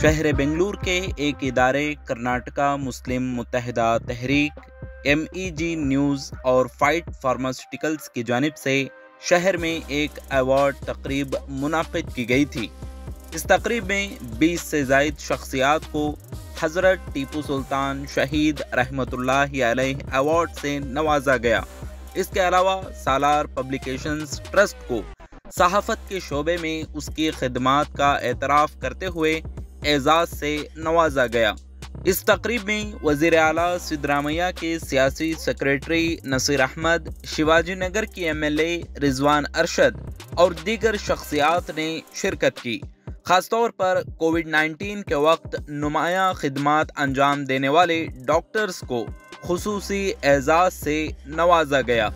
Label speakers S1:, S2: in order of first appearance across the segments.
S1: शहर बेंगलुरु के एक इदारे कर्नाटका मुस्लिम मुत्तहिदा तहरीक MEG न्यूज़ और फाइट फार्मास्यूटिकल्स की जानिब से शहर में एक अवार्ड तकरीब मुनाकिद की गई थी। इस तकरीब में 20 से ज़ायद शख्सियात को हज़रत टीपू सुल्तान शहीद रहमतुल्लाहि अलैह अवार्ड से नवाजा गया। इसके अलावा सालार पब्लिकेशंस ट्रस्ट को सहाफ़त के शोबे में उसकी खिदमात का एतराफ़ करते हुए एजाज़ से नवाजा गया। इस तकरीब में वज़ीर आला सिद्धरामैया के सियासी सेक्रेटरी नसीर अहमद, शिवाजी नगर की MLA रिजवान अरशद और दीगर शख्सियात ने शिरकत की। ख़ासतौर पर कोविड-19 के वक्त नुमाया खिदमात अंजाम देने वाले डॉक्टर्स को खुसूसी एजाज़ से नवाजा गया।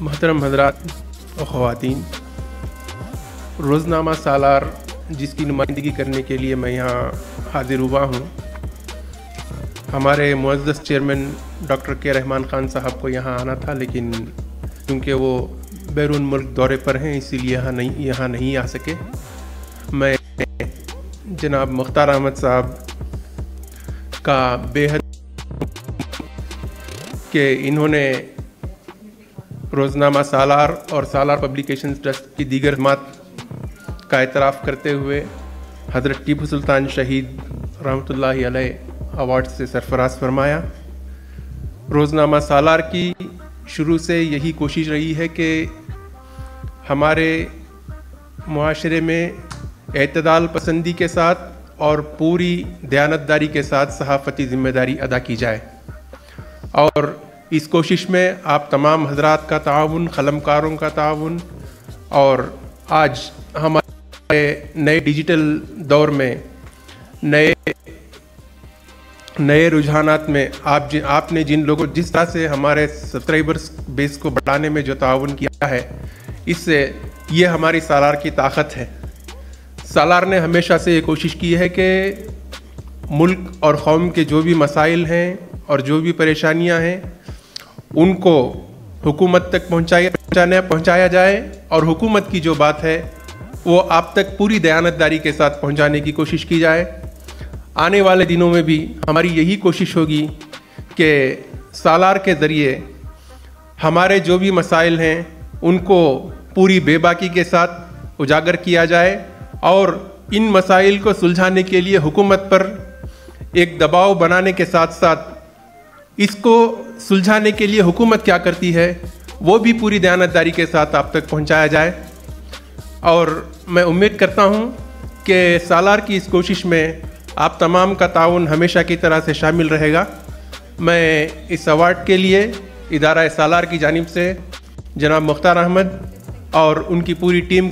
S2: मोहतरम हज़रात और ख़वातीन, रोज़नामा सालार जिसकी नुमाइंदगी करने के लिए मैं यहाँ हाजिर हुआ हूँ, हमारे मुअज़्ज़ज़ चेयरमैन डॉक्टर के रहमान ख़ान साहब को यहाँ आना था, लेकिन क्योंकि वो बैरून मुल्क दौरे पर हैं इसीलिए यहाँ नहीं आ सके। मैं जनाब मुख्तार अहमद साहब का बेहद कि इन्होंने रोज़नामा सालार और सालार पब्लिकेशन ट्रस्ट की दीगर खिदमात का एतराफ़ करते हुए हज़रत टीपू सुल्तान शहीद रहमतुल्लाहि अलैह अवार्ड से सरफराज फरमाया। रोज़नामा सालार की शुरू से यही कोशिश रही है कि हमारे मुआशरे में एतदाल पसंदी के साथ और पूरी दयानतदारी के साथ सहाफ़ती ज़िम्मेदारी अदा की जाए, और इस कोशिश में आप तमाम हज़रात का ताउन, क़लमकारों का ताउन, और आज हमारे नए डिजिटल दौर में नए रुझानात में आपने जिन लोगों जिस तरह से हमारे सब्सक्राइबर्स बेस को बढ़ाने में जो ताउन किया है, इससे ये हमारी सालार की ताकत है। सालार ने हमेशा से ये कोशिश की है कि मुल्क और कौम के जो भी मसाइल हैं और जो भी परेशानियां हैं उनको हुकूमत तक पहुंचाया जाए, और हुकूमत की जो बात है वो आप तक पूरी दयानतदारी के साथ पहुंचाने की कोशिश की जाए। आने वाले दिनों में भी हमारी यही कोशिश होगी कि सालार के ज़रिए हमारे जो भी मसाइल हैं उनको पूरी बेबाकी के साथ उजागर किया जाए, और इन मसाइल को सुलझाने के लिए हुकूमत पर एक दबाव बनाने के साथ साथ इसको सुलझाने के लिए हुकूमत क्या करती है वो भी पूरी दयानतदारी के साथ आप तक पहुंचाया जाए। और मैं उम्मीद करता हूं कि सालार की इस कोशिश में आप तमाम का ताउन हमेशा की तरह से शामिल रहेगा। मैं इस अवार्ड के लिए इदारा सालार की जानिब से जनाब मुख्तार अहमद और उनकी पूरी टीम